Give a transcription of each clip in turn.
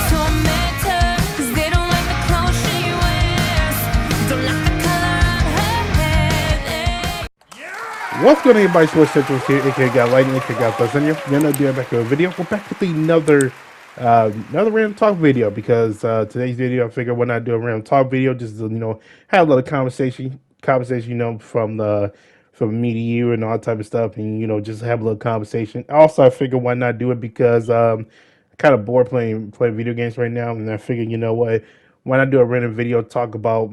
torment her, 'cause they don't like the clothes she wears, don't like the color of her hair. What's going on, everybody? Sports Central here, aka Got Lightning, aka Got Thunder. You're not doing back with a video. We're back with another random talk video because today's video, I figured why not do a random talk video, just to, have a little conversation, from me to you and all that type of stuff, and just have a little conversation. Also, I figured why not do it because I'm kind of bored playing video games right now, and I figured what, why not do a random video talk about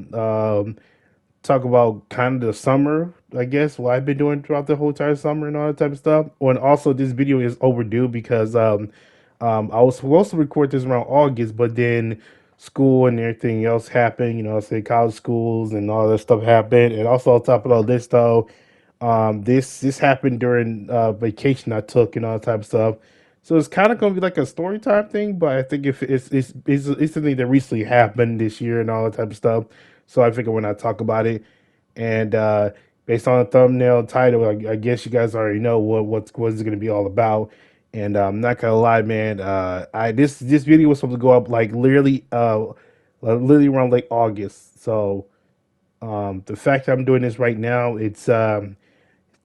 kind of the summer, I guess, what I've been doing throughout the whole entire summer and all that type of stuff. Oh, and also, this video is overdue because I was supposed to record this around August, but then school and everything else happened. Say college schools and all that stuff happened. And also on top of all this, though, this happened during vacation I took and all that type of stuff. So it's kind of gonna be like a story time thing, but I think if it's something that recently happened this year and all that type of stuff. So I figure when I talk about it, and based on the thumbnail title, I guess you guys already know what's going to be all about. And I'm not gonna lie, man. I this video was supposed to go up like literally around late August. So the fact that I'm doing this right now, it's kind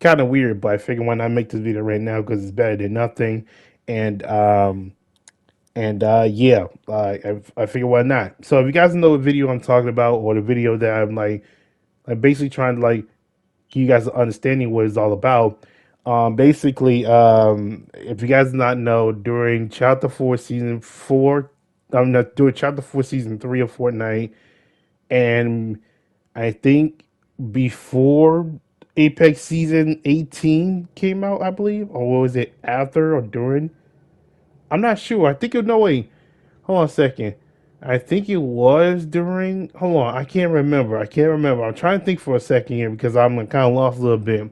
of weird, but I figure why not make this video right now because it's better than nothing. And yeah, I figure why not. So if you guys know what video I'm talking about, or the video that I'm basically trying to give you guys an understanding what it's all about. Basically, if you guys do not know, during Chapter 4 Season 4, I'm not doing Chapter 4 Season 3 of Fortnite, and I think before Apex Season 18 came out, I believe, or was it after or during? I'm not sure. I think no wait. Hold on a second. I think it was during. Hold on. I can't remember. I'm trying to think for a second here because I'm kind of lost a little bit.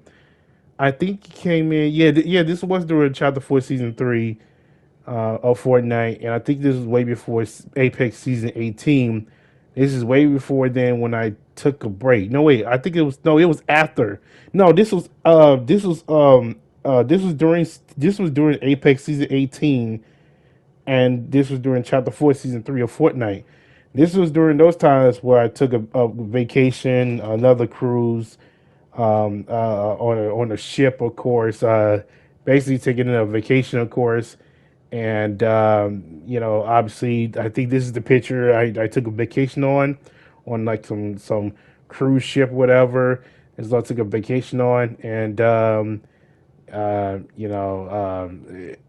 I think he came in. Yeah, yeah. This was during Chapter 4 Season 3 of Fortnite, and I think this was way before Apex Season 18. This is way before then when I took a break. No wait. I think it was no. It was after. No, this was during Apex Season 18, and this was during Chapter 4 Season 3 of Fortnite. This was during those times where I took a vacation, another cruise, on a ship, of course, basically taking a vacation, of course. And obviously, I think this is the picture I took a vacation on like some cruise ship, whatever. Is I took a vacation on, and and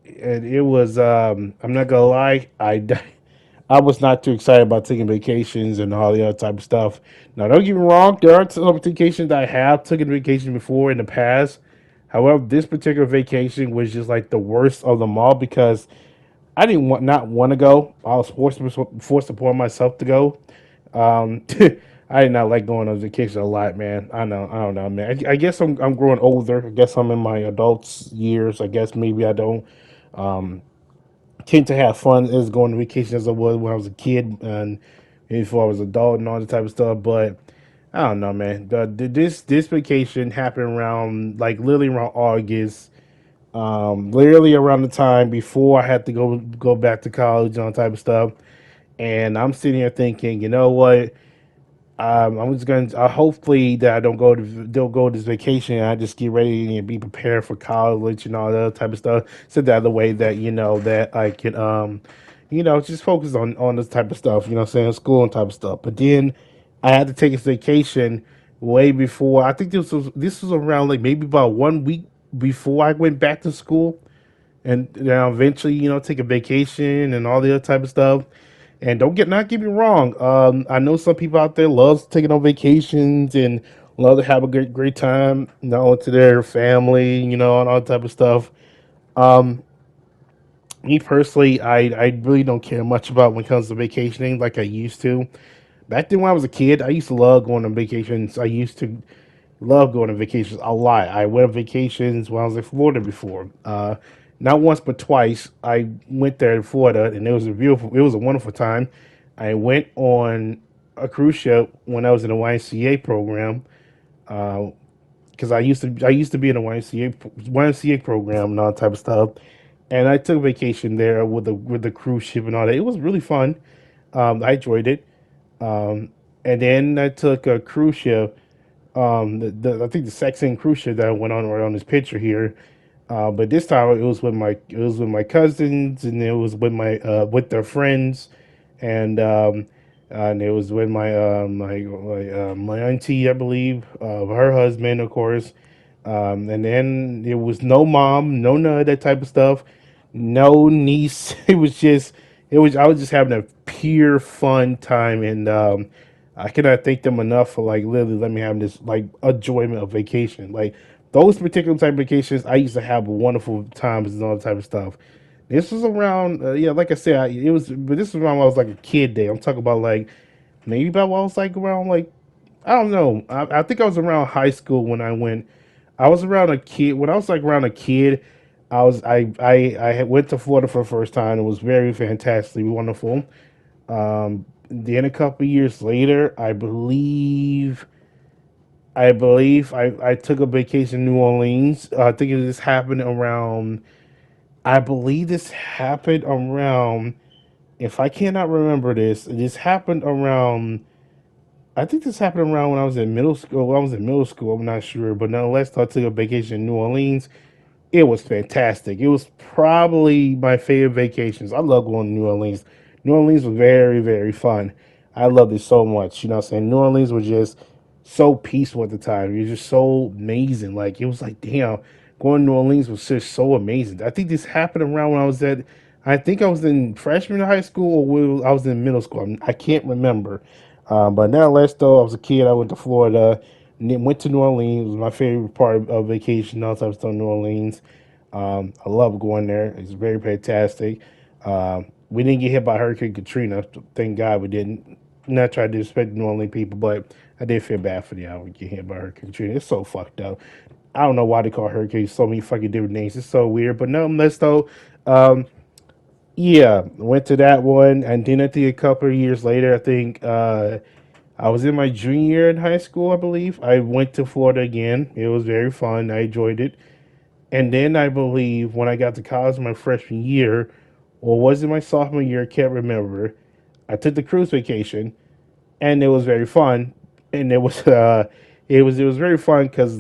it was. I'm not gonna lie, I was not too excited about taking vacations and all the other type of stuff. Now, don't get me wrong, there are some vacations that I have taken vacation before in the past. However, this particular vacation was just like the worst of them all because I didn't not want to go. I was forced upon myself to go. I did not like going on vacation a lot, man. I don't know, man. I guess I'm growing older. I guess I'm in my adults years. I guess maybe I don't tend to have fun as going on vacation as I was when I was a kid and before I was an adult and all that type of stuff. But I don't know, man. This vacation happened around like literally around August, literally around the time before I had to go back to college and all type of stuff. And I'm sitting here thinking, you know what? I'm just gonna hopefully that I don't go this vacation. And I just get ready and be prepared for college and all that other type of stuff. So that the way that that I can just focus on this type of stuff. You know, what I'm saying school and type of stuff. But then I had to take a vacation way before. I think this was around like maybe about 1 week before I went back to school, and then eventually take a vacation and all the other type of stuff. And not get me wrong. I know some people out there loves taking on vacations and love to have a great time, to their family, and all that type of stuff. Um, Me personally, I really don't care much about when it comes to vacationing like I used to. Back then when I was a kid, I used to love going on vacations. I used to love going on vacations a lot. I went on vacations when I was in Florida before. Not once but twice. I went there in Florida, and it was a wonderful time. I went on a cruise ship when I was in a YMCA program, because I used to be in a YMCA program and all that type of stuff. and I took vacation there with the cruise ship and all that. It was really fun. I enjoyed it. Um, and then I took a cruise ship. I think the exact same cruise ship that I went on right on this picture here. But this time it was with my cousins, and it was with my with their friends, and and it was with my auntie, I believe, her husband, of course. And then it was no mom, no none of that type of stuff, no niece. I was just having a pure fun time, and I cannot thank them enough for like literally let me have this like enjoyment of vacation. Like those particular type of vacations, I used to have wonderful times and all that type of stuff. This was around, yeah, like I said, but this was around when I was like a kid day. I'm talking about like maybe about when I was like around like I don't know. I think I was around high school when I went. I was around a kid when I was like around a kid. I had went to Florida for the first time. It was very fantastically wonderful. Then a couple years later, I took a vacation in New Orleans. I think this happened around. I believe this happened around. If I cannot remember this happened around. I think this happened around when I was in middle school. When I was in middle school, I'm not sure, but nonetheless, I took a vacation in New Orleans. It was fantastic. It was probably my favorite vacations. I love going to New Orleans. New Orleans was very, very fun. I loved it so much. You know what I'm saying? New Orleans was just so peaceful at the time. It was just so amazing. Like, it was like, damn, going to New Orleans was just so amazing. I think this happened around when I think I was in freshman high school or I was in middle school. I can't remember. But nonetheless, though, I was a kid. I went to Florida, and then went to New Orleans. It was my favorite part of vacation. All types of stuff in New Orleans. I love going there. It's very fantastic. We didn't get hit by Hurricane Katrina. Thank God we didn't. Not trying to disrespect the New Orleans people, but I did feel bad for them when get hit by Hurricane Katrina. It's so fucked up. I don't know why they call hurricanes so many fucking different names. It's so weird. But nonetheless, though, um, yeah, went to that one, and then I think a couple of years later, I think I was in my junior year in high school, I believe. I went to Florida again. It was very fun. I enjoyed it. And then I believe when I got to college my freshman year, or was it my sophomore year? I can't remember. I took the cruise vacation, and it was very fun. And it was very fun because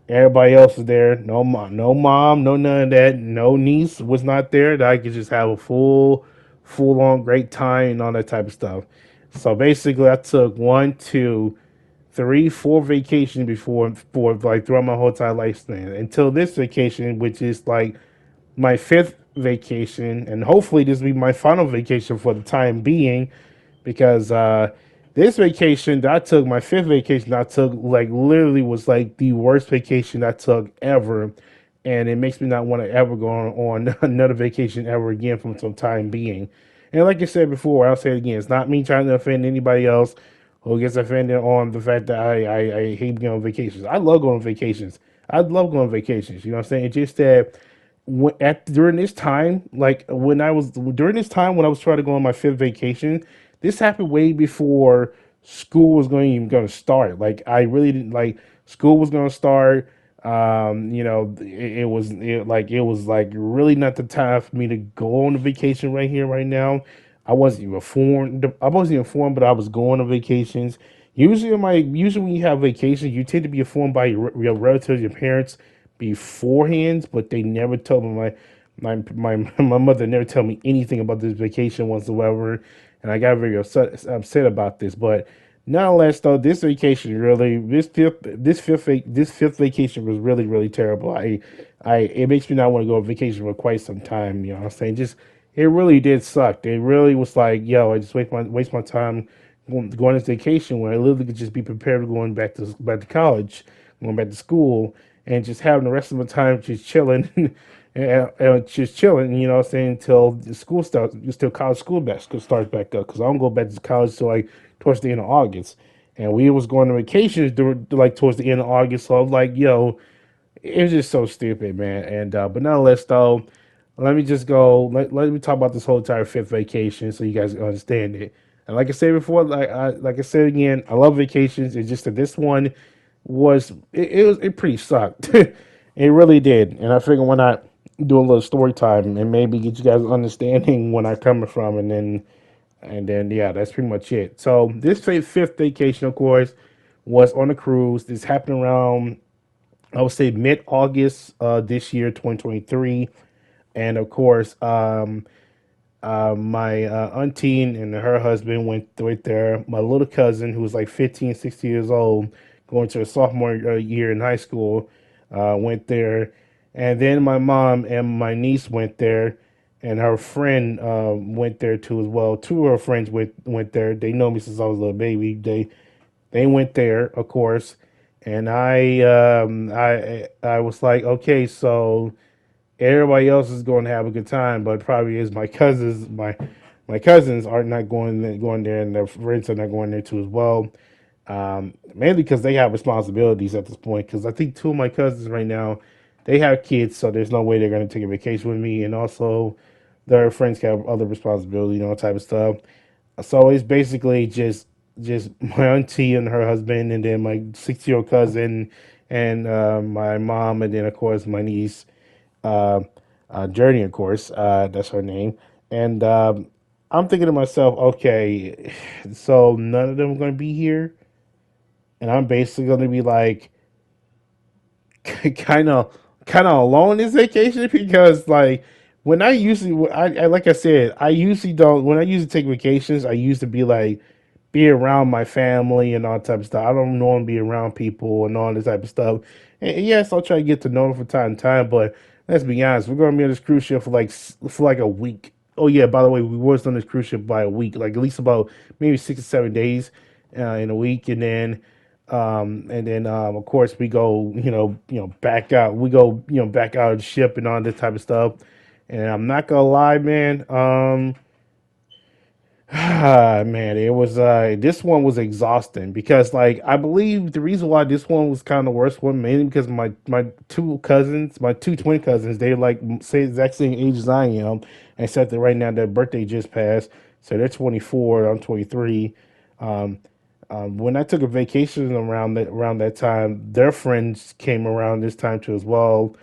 everybody else was there. No mom, no none of that. No niece was not there. That I could just have a full on great time and all that type of stuff. So basically, I took one, two, three, four vacations before for like throughout my whole entire lifespan until this vacation, which is like my fifth vacation, and hopefully this will be my final vacation for the time being, because this vacation that I took, my fifth vacation I took, like literally was like the worst vacation I took ever, and it makes me not want to ever go on another vacation ever again from some time being. And like I said before, I'll say it again: it's not me trying to offend anybody else who gets offended on the fact that I hate going on vacations. I love going on vacations. I love going on vacations. You know what I'm saying? It's just that during this time, like when I was during this time when I was trying to go on my fifth vacation, this happened way before school was going to start. Like I really didn't like school was going to start. It was like really not the time for me to go on a vacation right here, right now. I wasn't even informed. I wasn't informed, but I was going on vacations. Usually when you have vacations, you tend to be informed by your relatives, your parents beforehand, but they never told me my mother never told me anything about this vacation whatsoever, and I got very upset about this. But nonetheless, though, this fifth vacation was really really terrible. I It makes me not want to go on vacation for quite some time. You know what I'm saying? Just it really did suck. It really was like, yo, I just waste my time going on this vacation when I literally could just be prepared to going back to college, going back to school, and just having the rest of my time just chilling and just chilling. You know what I'm saying? Until the school starts, until college school starts back up. Because I don't go back to college till like towards the end of August, and we was going on vacations like towards the end of August. So I was like, yo, it was just so stupid, man. And but nonetheless, though, let me just go. Let me talk about this whole entire fifth vacation so you guys understand it. And like I said before, like I said again, I love vacations. It's just that this one it pretty sucked. It really did. And I figured why not do a little story time and maybe get you guys understanding when I'm coming from, and then yeah, that's pretty much it. So this fifth vacation, of course, was on a cruise. This happened around, I would say, mid August this year, 2023, and of course, my auntie and her husband went right there. My little cousin, who was like 15, 16 years old, going to a sophomore year in high school, went there. And then my mom and my niece went there, and her friend went there too as well. Two of her friends went there. They know me since I was a little baby. They went there, of course, and I was like, okay, so everybody else is going to have a good time, but probably is my cousins are not going there, and their friends are not going there too as well. Mainly because they have responsibilities at this point. Because I think two of my cousins right now, they have kids, so there's no way they're going to take a vacation with me, and also their friends have other responsibilities, type of stuff. So it's basically just my auntie and her husband, and then my 6-year-old cousin, and my mom, and then of course my niece, uh, Journey, of course, that's her name. And I'm thinking to myself, okay, so none of them are going to be here, and I'm basically going to be like, kind of alone this vacation because like when I usually I like I said I usually don't when I usually take vacations I used to be like be around my family and all type of stuff. I don't normally be around people and all this type of stuff. And yes, I'll try to get to know them from time to time, but let's be honest, we're gonna be on this cruise ship for like a week. Oh yeah, by the way, we was on this cruise ship by a week, like at least about maybe 6 or 7 days in a week, and then of course we go, back out. We go, back out of the ship and all this type of stuff. And I'm not gonna lie, man. Man, it was this one was exhausting because like I believe the reason why this one was kind of the worst one mainly because my two cousins, my two twin cousins, they like say exact same age as I am, except that right now their birthday just passed, so they're 24, I'm 23. Um, when I took a vacation around that time, their friends came around this time too as well,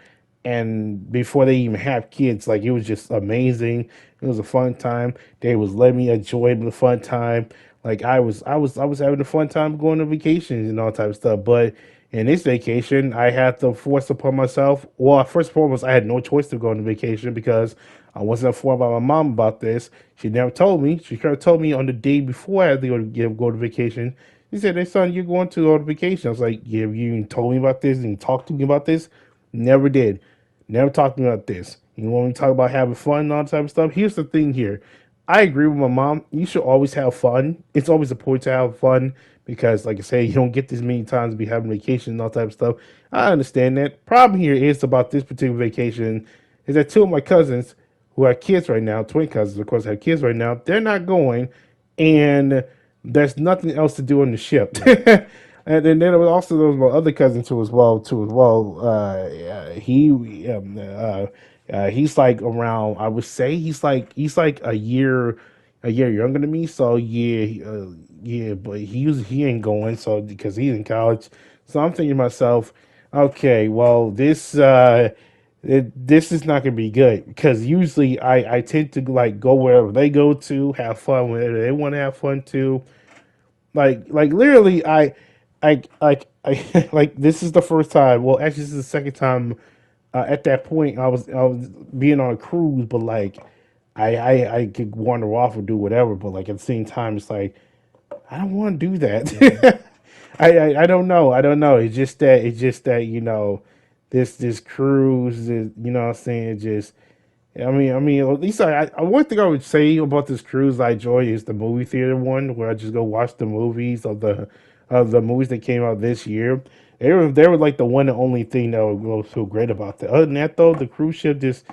and before they even have kids, like it was just amazing. It was a fun time. They was letting me enjoy the fun time. Like I was having a fun time going on vacations and all type of stuff. But in this vacation, I had to force upon myself. Well, first and foremost, I had no choice to go on vacation because I wasn't informed by my mom about this. She never told me. She could have told me on the day before I had to go to vacation. She said, "Hey son, you're going to go on vacation." I was like, "Yeah, you even told me about this and talked to me about this." Never did. Never talked to me about this. You want me to talk about having fun and all that type of stuff? Here's the thing here. I agree with my mom. You should always have fun. It's always a point to have fun because, like I say, you don't get this many times to be having vacation and all type of stuff. I understand that. Problem here is about this particular vacation is that two of my cousins who have kids right now, twin cousins, of course, have kids right now, they're not going, and there's nothing else to do on the ship. And then there was also there was my other cousin too as well. Yeah, he's like around. I would say he's like a year younger than me. So yeah, yeah, but he ain't going. So because he's in college. So I'm thinking to myself, okay, well this is not gonna be good because usually I tend to like go wherever they go to, have fun wherever they want to have fun too. Like literally I like this is the first time. Well, actually, this is the second time. At that point, I was being on a cruise, but like I could wander off or do whatever. But like at the same time, it's like I don't want to do that. I don't know. I don't know. It's just that this cruise is what I'm saying. Just I mean, at least I one thing I would say about this cruise I enjoy is the movie theater one where I just go watch the movies of the movies that came out this year. They were like the one and only thing that was so great about that. Other than that though, the cruise ship just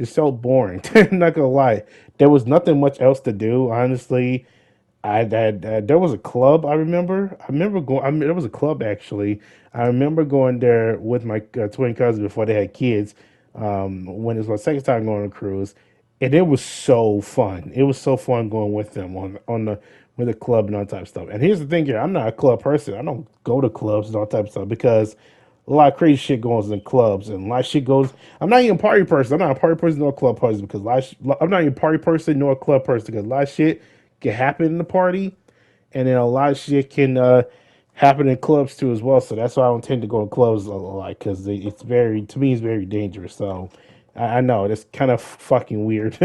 felt boring. I'm not gonna lie, there was nothing much else to do. Honestly, there was a club. I remember. I remember going. I mean, there was a club actually. I remember going there with my twin cousins before they had kids. When it was my second time going on a cruise, and it was so fun. It was so fun going with them on the with the club and all type of stuff. And here's the thing here: I'm not a club person. I don't go to clubs and all type of stuff because a lot of crazy shit goes in clubs, and a lot of shit goes. I'm not even a party person. I'm not a party person nor a club person because I'm not even a party person nor a club person because a lot of shit can happen in the party, and then a lot of shit can happen in clubs too as well. So that's why I don't tend to go to clubs a lot because it's very, to me, it's very dangerous. So I know that's kind of fucking weird.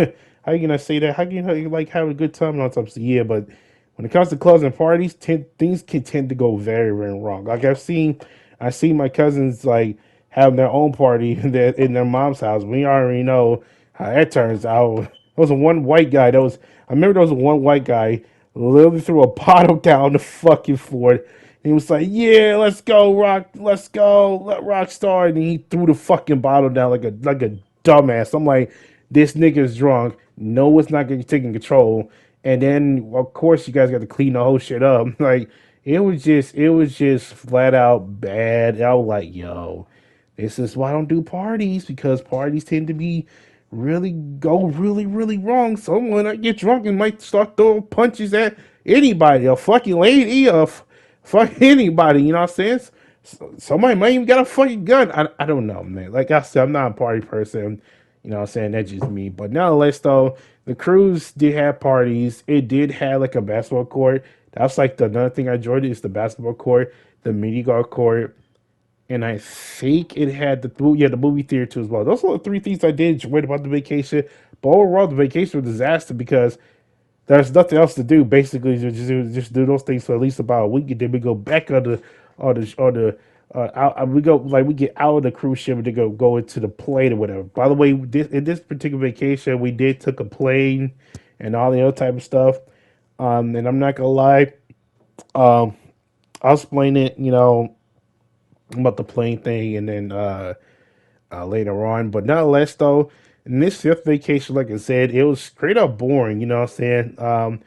How you gonna say that? How can you like have a good time and all types of yeah? But when it comes to clubs and parties, things can tend to go very, very wrong. Like I seen my cousins like having their own party in their mom's house. We already know how that turns out. There was a one white guy that was. I remember there was one white guy literally threw a bottle down the fucking floor. And he was like, "Yeah, let's go, let's go, let rock star." And he threw the fucking bottle down like a dumbass. I'm like, this nigga's drunk. No, it's not getting taking control. And then of course you guys got to clean the whole shit up. Like it was just flat out bad. I was like, yo, this is why I don't do parties because parties tend to be really, really wrong. Someone I get drunk and might start throwing punches at anybody, a fucking lady, fuck anybody. You know what I'm saying? Somebody might even got a fucking gun. I don't know, man. Like I said, I'm not a party person. You know what I'm saying? That's just me. But nonetheless, though, the cruise did have parties. It did have like a basketball court. That's like the another thing I enjoyed is the basketball court, the mini golf court, and I think it had the movie theater too as well. Those are the three things I did enjoy about the vacation. But overall, the vacation was a disaster because there's nothing else to do. Basically, just do those things for at least about a week, and then we go back on the we go like we get out of the cruise ship and then go into the plane or whatever. By the way, in this particular vacation, we did took a plane and all the other type of stuff. And I'm not gonna lie, um, I'll explain it. You know about the plane thing, and then later on. But nonetheless, though, in this fifth vacation, like I said, it was straight up boring. You know what I'm saying?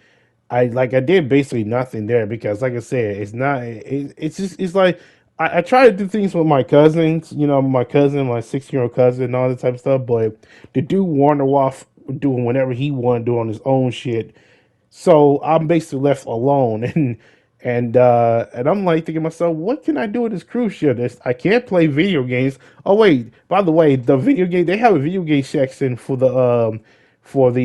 I did basically nothing there because, like I said, it's not. It's just it's like I try to do things with my cousins. You know, my cousin, my 6-year-old cousin, and all that type of stuff. But the dude wander off doing whatever he wanted to do on his own shit. So I'm basically left alone, and I'm like thinking to myself, what can I do with this cruise ship? I can't play video games. Oh wait, by the way, the video game they have a video game section for the the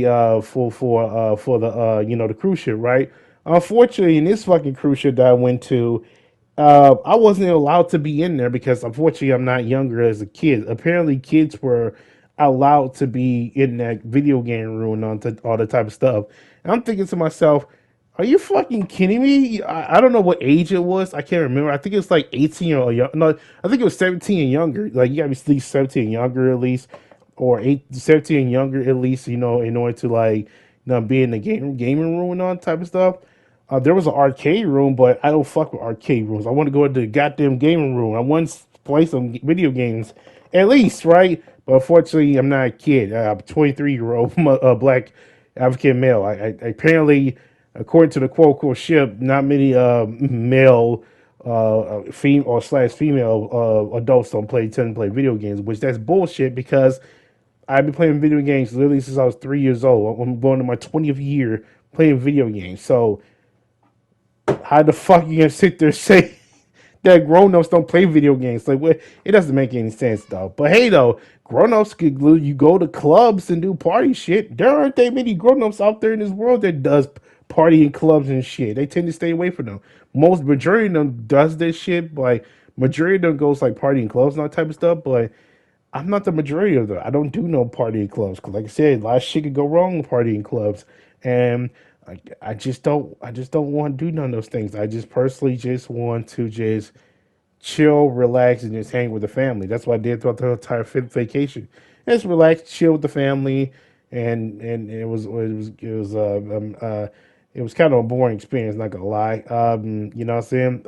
cruise ship, right? Unfortunately, in this fucking cruise ship that I went to, I wasn't allowed to be in there because unfortunately I'm not younger as a kid. Apparently, kids were allowed to be in that video game room and all the type of stuff. And I'm thinking to myself, are you fucking kidding me? I don't know what age it was. I can't remember. I think it was like 18 or young. No, I think it was 17 and younger. Like you got to be at least 17 and younger at least, or 17 and younger at least. You know, in order to like be in the gaming room and all that type of stuff. There was an arcade room, but I don't fuck with arcade rooms. I want to go to the goddamn gaming room. I want to play some video games, at least, right? But unfortunately, I'm not a kid. I'm a 23-year-old black African male. I apparently, according to the quote unquote ship, not many male, female or slash female adults don't tend to play video games, which that's bullshit because I've been playing video games literally since I was 3 years old. I'm going to my 20th year playing video games. So how the fuck you gonna sit there and say that grown-ups don't play video games? Like, what? It doesn't make any sense though. But hey, though, grown-ups could you go to clubs and do party shit. There aren't that many grown-ups out there in this world that does party in clubs and shit. They tend to stay away from them. Most majority of them does this shit. Like majority of them goes like party in clubs and all that type of stuff. But I'm not the majority of them. I don't do no party clubs because, like I said, a lot of shit could go wrong with partying clubs, and I just don't want to do none of those things. I just personally just want to just chill, relax, and just hang with the family. That's what I did throughout the entire fifth vacation. Just relax, chill with the family, and it was kind of a boring experience. Not gonna lie. You know what I'm saying?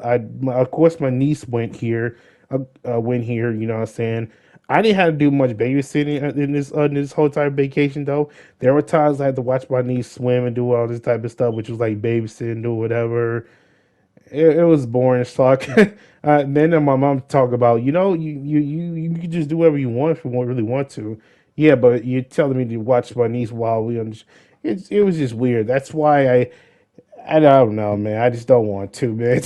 Of course my niece went here. You know what I'm saying? I didn't have to do much babysitting in this whole time vacation though. There were times I had to watch my niece swim and do all this type of stuff, which was like babysitting, do whatever. It was boring as fuck. Then my mom talk about, you can just do whatever you want if you really want to. Yeah, but you're telling me to watch my niece while it was just weird. That's why I don't know, man. I just don't want to, man.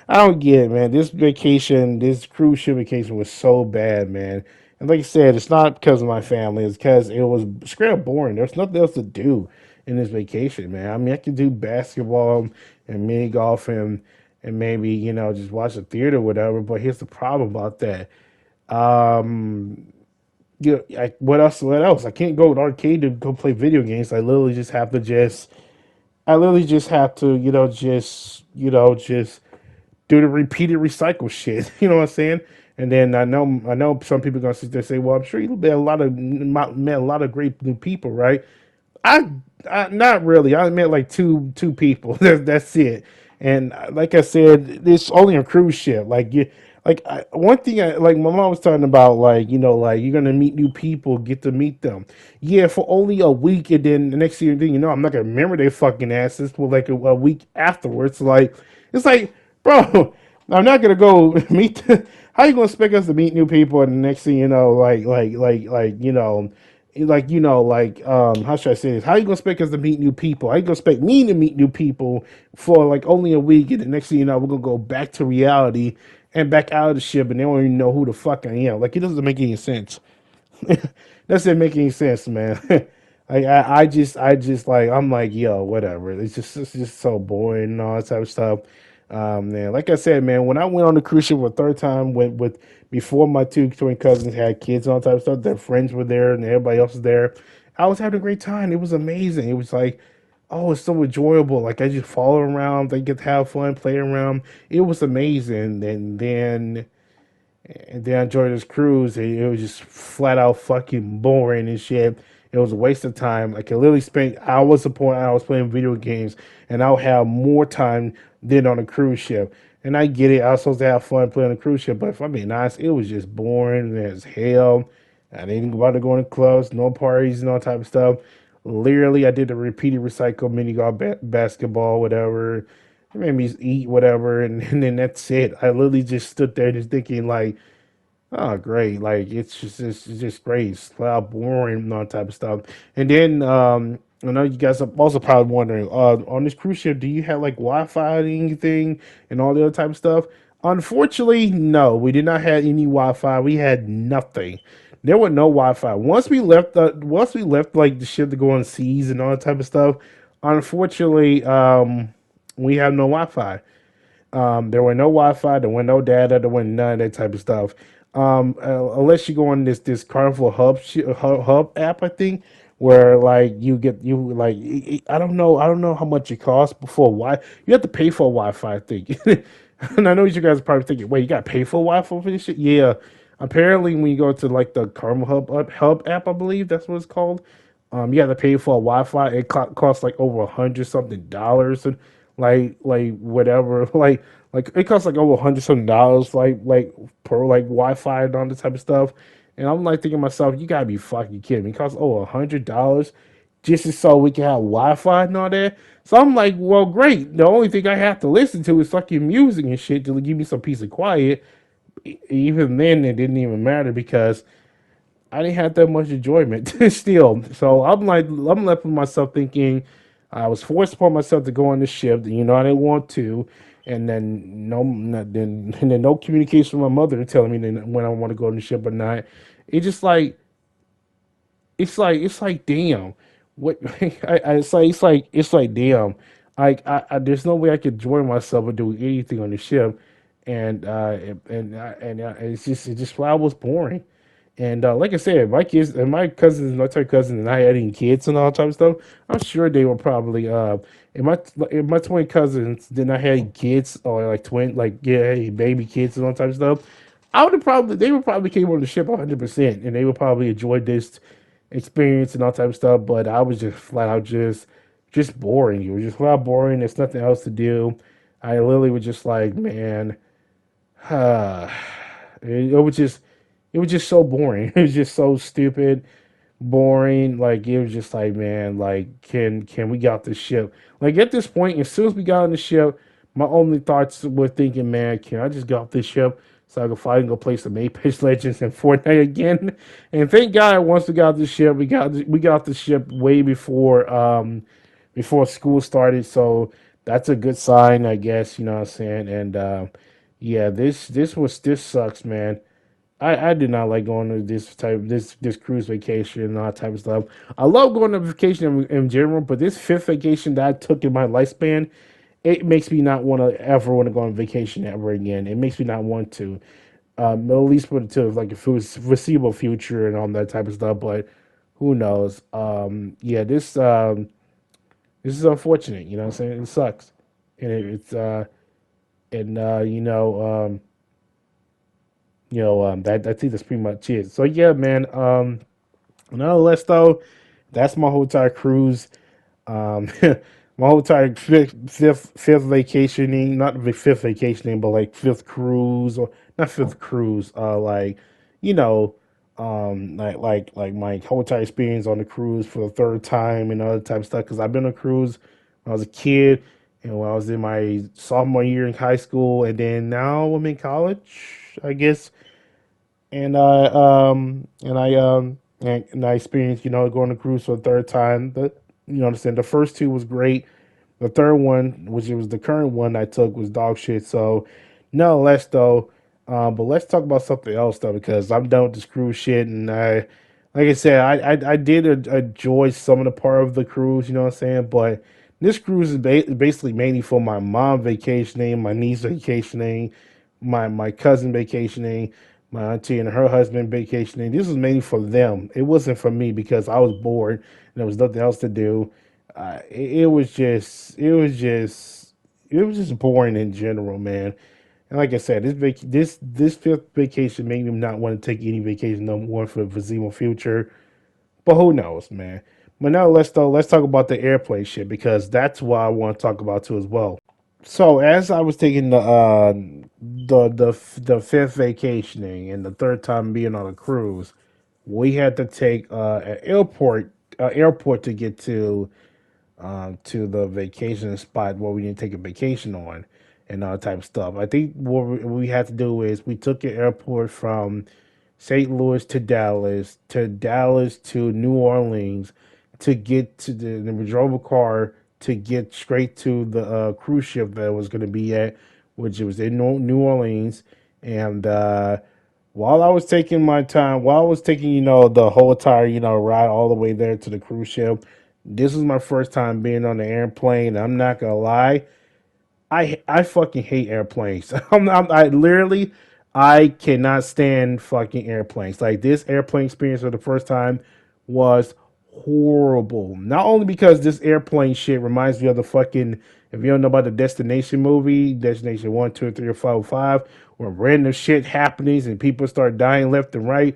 I don't get it, man. This vacation, this cruise ship vacation was so bad, man. And like I said, it's not because of my family. It's because it was straight up boring. There's nothing else to do in this vacation, man. I mean, I could do basketball and mini golf and maybe just watch the theater or whatever. But here's the problem about that. Um, what else? What else? I can't go to the arcade to go play video games. I literally just have to, just do the repeated recycle shit. You know what I'm saying? And then I know some people are gonna sit there and say, "Well, I'm sure you met a lot of great new people, right?" I, not really. I met like two people. That's it. And like I said, it's only a cruise ship. One thing like my mom was talking about, like you're gonna meet new people, get to meet them. Yeah, for only a week, and then the next thing you know, I'm not gonna remember their fucking asses for like a week afterwards. It's like, bro, I'm not gonna go meet. How you gonna expect us to meet new people, and the next thing you know, how should I say this? How you gonna expect us to meet new people? How you gonna expect me to meet new people for like only a week, and the next thing you know, we're gonna go back to reality and back out of the ship, and they don't even know who the fuck I am. Like it doesn't make any sense. That doesn't make any sense, man. I'm like, yo, whatever. It's just so boring and all that type of stuff. Man, like I said, man, when I went on the cruise ship for the third time, went with before my two twin cousins had kids and all that type of stuff, their friends were there and everybody else was there. I was having a great time. It was amazing. It was like, oh, it's so enjoyable. Like I just follow around, they get to have fun, play around. It was amazing. And then I enjoyed this cruise. It was just flat out fucking boring and shit. It was a waste of time. I could literally spend hours upon hours playing video games, and I'll have more time than on a cruise ship. And I get it. I was supposed to have fun playing on a cruise ship, but if I'm being honest, it was just boring as hell. I didn't go out to go to clubs, no parties, and all type of stuff. Literally, I did the repeated recycle mini golf, basketball, whatever. It made me eat whatever, and then that's it. I literally just stood there just thinking like, oh, great! Like it's just great. It's loud, boring, and all that type of stuff. And then I know you guys are also probably wondering, on this cruise ship, do you have like Wi-Fi or anything and all the other type of stuff? Unfortunately, no. We did not have any Wi-Fi. We had nothing. There was no Wi-Fi. Once we left like the ship to go on seas and all that type of stuff. Unfortunately, we have no Wi-Fi. There were no Wi-Fi, there were no data, there were none of that type of stuff. Unless you go on this Carnival Hub app, I think, where like I don't know how much it costs before you have to pay for Wi-Fi, I think. And I know you guys are probably thinking, wait, you got to pay for Wi-Fi for this shit? Yeah. Apparently, when you go to like the Carnival Hub app, I believe that's what it's called. You have to pay for a Wi-Fi. It costs like over $100 something, and like whatever, like it costs like over $100 something, like per like Wi-Fi and all this type of stuff. And I'm like thinking to myself, you gotta be fucking kidding me. It costs over $100 just so we can have Wi-Fi and all that. So I'm like, well, great. The only thing I have to listen to is fucking music and shit to give me some peace and quiet. Even then, it didn't even matter because I didn't have that much enjoyment still. So I'm left with myself thinking I was forced upon myself to go on the ship. I didn't want to, and then no communication with my mother telling me when I want to go on the ship or not. It just like it's like damn, what it's like damn. There's no way I could enjoy myself or do anything on the ship, and it's just why I was boring. And like I said, my kids and my third cousins and I had any kids and all that type of stuff. I'm sure they were probably if my twin cousins did not have any kids or like twin like yeah baby kids and all that type of stuff. They would probably came on the ship 100%, and they would probably enjoy this experience and all type of stuff. But I was just flat out just boring. It was just flat out boring. There's nothing else to do. I literally was just like, man, it was just so boring. It was just so stupid, boring. Like it was just like, man, like can we get off this ship? Like at this point, as soon as we got on the ship, my only thoughts were thinking, man, can I just get off this ship so I can finally go play some Apex Legends and Fortnite again? And thank God, once we got off the ship, we got off the ship way before school started. So that's a good sign, I guess. You know what I'm saying? And yeah, this sucks, man. I did not like going to this cruise vacation and all that type of stuff. I love going on vacation in general, but this fifth vacation that I took in my lifespan, it makes me not want to ever want to go on vacation ever again. It makes me not want to, at least put it to like a foreseeable future and all that type of stuff. But who knows? Yeah, this is unfortunate. You know what I'm saying? It sucks, and it's and that I think that's pretty much it. So yeah, man. Nonetheless, though, that's my whole entire cruise. My whole entire fifth vacationing, not the fifth vacationing, but like fifth cruise or not fifth cruise. Like you know, like my whole entire experience on the cruise for the third time and other type of stuff. Because I've been on a cruise when I was a kid and when I was in my sophomore year in high school, and then now I'm in college, I guess. And I experienced going on a cruise for the third time. Understand the first two was great. The third one, which was the current one I took, was dog shit. So no less though. But let's talk about something else though, because I'm done with this cruise shit. And like I said, I did enjoy some of the part of the cruise. You know what I'm saying? But this cruise is basically mainly for my mom vacationing, my niece vacationing, my cousin vacationing, my auntie and her husband vacationing. This was mainly for them. It wasn't for me because I was bored and there was nothing else to do. It was just boring in general, man. And like I said, this fifth vacation made me not want to take any vacation no more for the foreseeable future. But who knows, man. But now let's talk about the airplane shit because that's what I want to talk about too as well. So as I was taking the fifth vacationing and the third time being on a cruise, we had to take an airport to get to the vacation spot where we need to take a vacation on and all that type of stuff. I think what we had to do is we took the airport from St. Louis to Dallas to New Orleans to get to then we drove a car to get straight to the cruise ship that was going to be at, which was in New Orleans. And while I was taking my time, while I was taking, the whole entire, ride all the way there to the cruise ship, this was my first time being on the airplane. I'm not gonna lie, I fucking hate airplanes. I literally I cannot stand fucking airplanes. Like this airplane experience for the first time was horrible. Not only because this airplane shit reminds me of the fucking if you don't know about the Destination movie, Destination 1, 2, 3, or 5, 5, where random shit happenings and people start dying left and right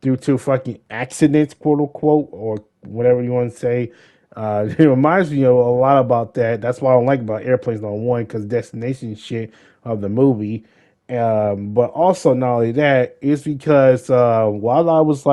due to fucking accidents, quote unquote, or whatever you want to say. It reminds me a lot about that. That's why I don't like about airplanes on one because destination shit of the movie. But also not only that, it's because while I was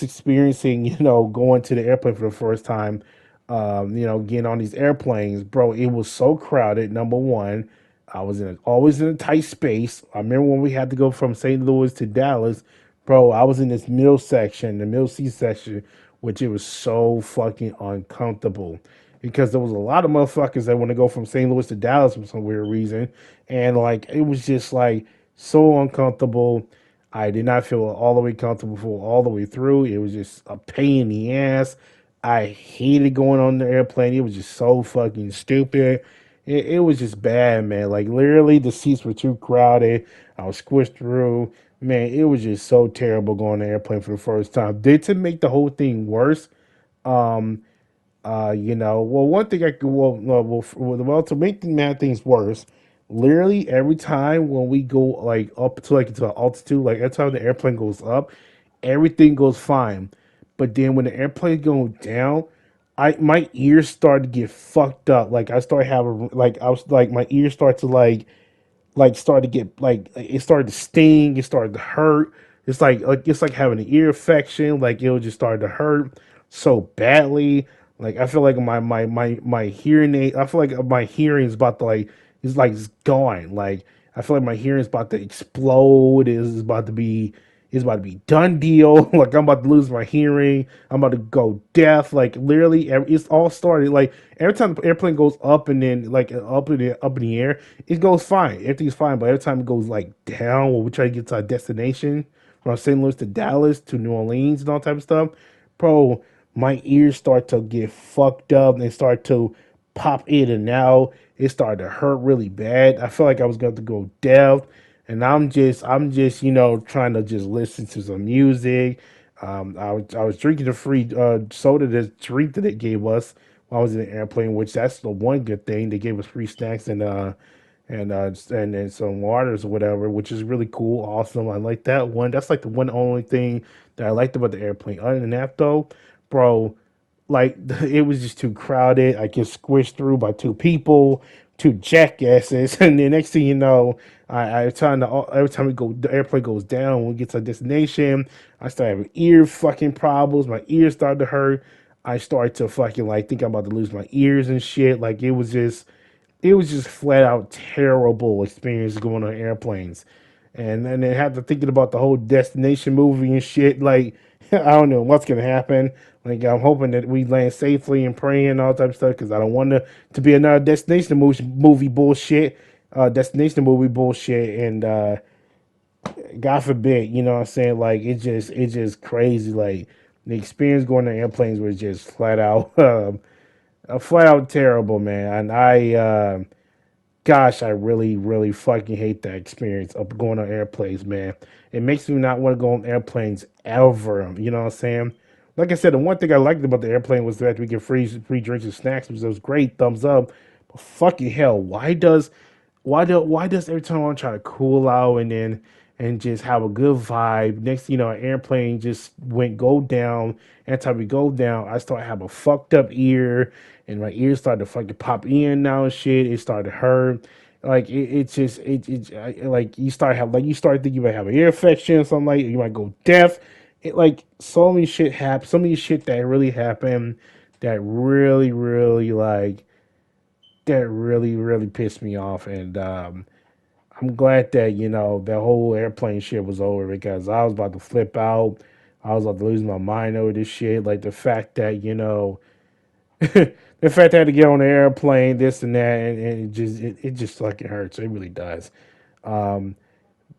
experiencing, going to the airplane for the first time, getting on these airplanes, bro, it was so crowded. Number one, I was always in a tight space. I remember when we had to go from St. Louis to Dallas, bro. I was in this middle section, the middle seat section, which it was so fucking uncomfortable because there was a lot of motherfuckers that want to go from St. Louis to Dallas for some weird reason, and like it was just like so uncomfortable. I did not feel all the way comfortable for all the way through. It was just a pain in the ass. I hated going on the airplane. It was just so fucking stupid. It was just bad, man. Like literally, the seats were too crowded. I was squished through. Man, it was just so terrible going on the airplane for the first time. Did to make the whole thing worse. Um, one thing I could, to make the mad things worse, literally every time when we go like up to like to altitude, like every time the airplane goes up, everything goes fine. But then when the airplane goes down, my ears start to get fucked up. Like I started having like I was like my ears start to start to get like it started to sting, it started to hurt. It's like having an ear infection, like it was just started to hurt so badly. Like I feel like my hearing aid, I feel like my hearing is about to it's gone. Like I feel like my hearing is about to explode. It's about to be it's about to be done deal. Like I'm about to lose my hearing. I'm about to go deaf. Like literally, it's all started. Like every time the airplane goes up and then like up in the air, it goes fine. Everything's fine. But every time it goes like down, when we try to get to our destination from St. Louis to Dallas to New Orleans and all type of stuff, bro, my ears start to get fucked up. They start to pop in and out. It started to hurt really bad. I felt like I was going to go deaf, and I'm just trying to just listen to some music. I was drinking the free soda the drink that they gave us while I was in the airplane, which that's the one good thing. They gave us free snacks and then some waters or whatever, which is really cool, awesome. I like that one. That's like the one only thing that I liked about the airplane. Other than that, though, bro, like it was just too crowded. I get squished through by two people, two jackasses, and the next thing you know, every time we go, the airplane goes down. When we get to our destination, I start having ear fucking problems. My ears start to hurt. I start to fucking like think I'm about to lose my ears and shit. Like it was just flat out terrible experience going on airplanes. And then they have to thinking about the whole destination movie and shit. Like, I don't know what's gonna happen. Like, I'm hoping that we land safely and praying and all type of stuff because I don't want to be another movie bullshit, destination movie bullshit, and God forbid, you know what I'm saying? Like, it's just crazy. Like, the experience going on airplanes was just flat out, flat out terrible, man. And gosh, I really, really fucking hate that experience of going on airplanes, man. It makes me not want to go on airplanes ever. You know what I'm saying? Like I said, the one thing I liked about the airplane was that we get free drinks and snacks, which was great, thumbs up. But fucking hell, why does every time I try to cool out and just have a good vibe, next thing you know, an airplane just went go down. Every time we go down, I start having a fucked up ear, and my ears started to fucking pop in now and shit. It started to hurt. Like it's just like you start thinking you might have an ear infection or something, like you might go deaf. It like so many shit happened, so many shit that really happened that really pissed me off. And I'm glad that that whole airplane shit was over because I was about to flip out. I was about to lose my mind over this shit. Like the fact that the fact that I had to get on the airplane, this and that, and it just fucking hurts. It really does. Um,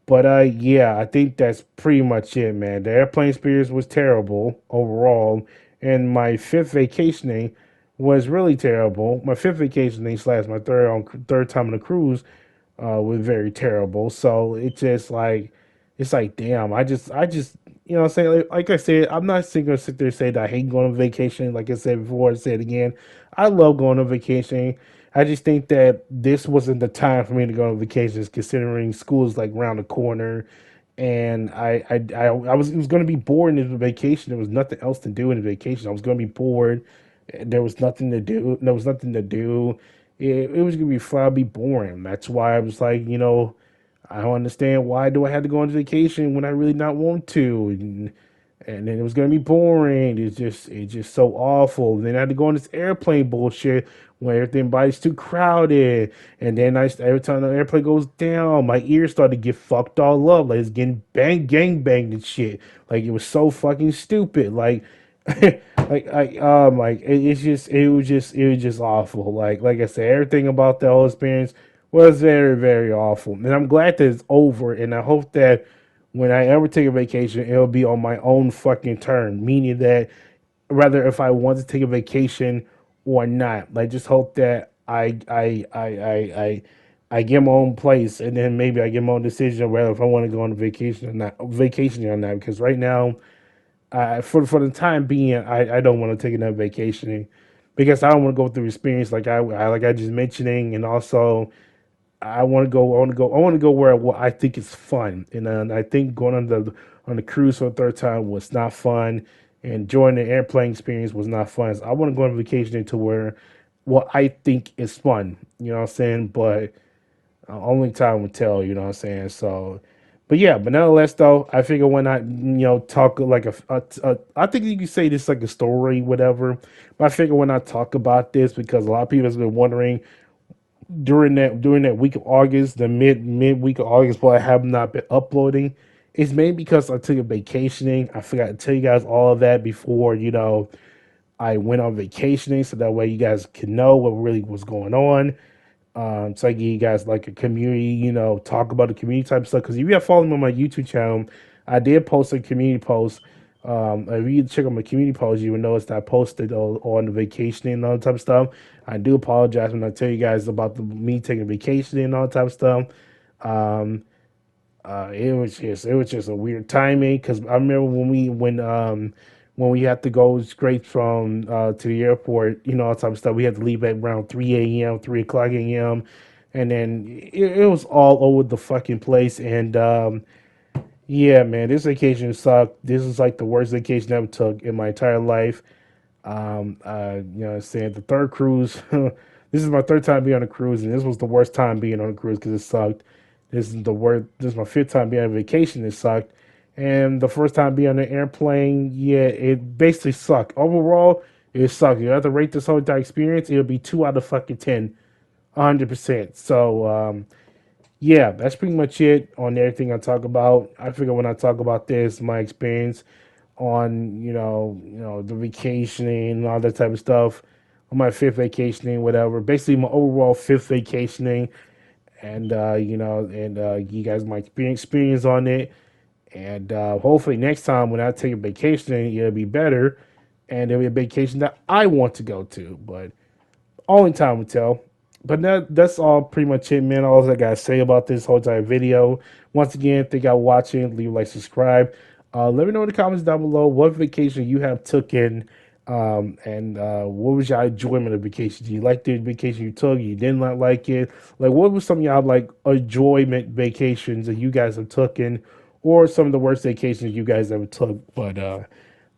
but yeah, I think that's pretty much it, man. The airplane experience was terrible overall, and my fifth vacationing was really terrible. My fifth vacationing slash my third time on a cruise was very terrible. So it's like damn. I just what I'm saying, like I said, I'm not gonna sit there and say that I hate going on vacation. Like I said before, I said again, I love going on vacation. I just think that this wasn't the time for me to go on vacations, considering school is like around the corner, and I was it was going to be bored in the vacation. There was nothing else to do in the vacation. I was going to be bored. There was nothing to do. There was nothing to do. It was going to be flat be boring. That's why I was like, I don't understand why do I have to go on vacation when I really not want to, and then it was gonna be boring. It's just so awful. Then I had to go on this airplane bullshit where everybody's too crowded, and then every time the airplane goes down, my ears started to get fucked all up. Like it's getting gang banged and shit. Like it was so fucking stupid. Like it was just awful. Like I said, everything about the whole experience was very, very awful. And I'm glad that it's over. And I hope that when I ever take a vacation, it'll be on my own fucking term. Meaning that rather if I want to take a vacation or not. Like just hope that I get my own place and then maybe I get my own decision whether if I want to go on a vacation or not. Because right now, for the time being, I don't want to take another vacation because I don't want to go through experience like I just mentioning, and also I want to go. I want to go where what I think is fun, and I think going on the cruise for the third time was not fun, and enjoying the airplane experience was not fun. So I want to go on vacation to where what I think is fun. You know what I'm saying? But only time will tell. You know what I'm saying? So, but yeah. But nonetheless, though, I figure why not talk like I think you could say this like a story, whatever. But I figure why not talk about this because a lot of people has been wondering during that week of August, the mid week of August, but I have not been uploading. it's mainly because I took a vacationing. I forgot to tell you guys all of that before, I went on vacationing, so that way you guys can know what really was going on. So I give you guys like a community, talk about the community type stuff. Because if you have followed me on my YouTube channel, I did post a community post. If you check out my community post, you will notice that I posted on the vacationing and all that type of stuff. I do apologize when I tell you guys about me taking vacation and all that type of stuff. Um, it was just a weird timing because I remember when we had to go straight from to the airport, all type of stuff. We had to leave at around 3 a.m., 3 o'clock a.m., and then it was all over the fucking place. And yeah, man, this vacation sucked. This is like the worst vacation I ever took in my entire life. What I'm saying, the third cruise. This is my third time being on a cruise, and this was the worst time being on a cruise because it sucked. This is the worst. This is my fifth time being on vacation. It sucked, and the first time being on an airplane, yeah, it basically sucked. Overall, it sucked. You have to rate this whole entire experience, it'll be 2 out of fucking 10, 100%. So, yeah, that's pretty much it on everything I talk about. I figure when I talk about this, my experience on the vacationing and all that type of stuff, on my fifth vacationing, whatever. Basically, my overall fifth vacationing, and you guys my experience on it, and hopefully next time when I take a vacationing, it'll be better, and it'll be a vacation that I want to go to. But only time will tell. But that's all pretty much it, man. All I gotta say about this whole entire video. Once again, thank y'all watching. Leave a like, subscribe. Let me know in the comments down below what vacation you have taken, and what was your enjoyment of vacation? Do you like the vacation you took? You did not like it? Like, what was some of y'all like enjoyment vacations that you guys have taken, or some of the worst vacations you guys ever took? But let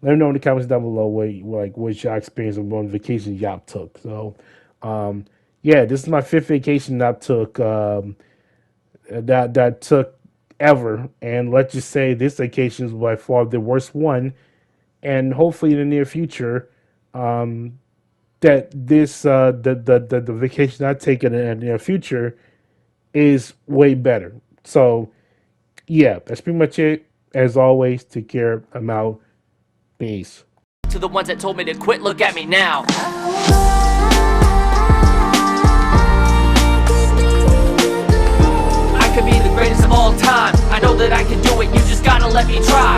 me know in the comments down below what's your experience of one vacation y'all took. So, yeah, this is my fifth vacation that I took. That took ever, and let's just say this vacation is by far the worst one, and hopefully in the near future, that this the vacation I take in the near future is way better. So yeah, that's pretty much it. As always, take care. I'm out. Peace. To the ones that told me to quit, look at me now. I could be the greatest of all time. I know that I can do it, you just gotta let me try.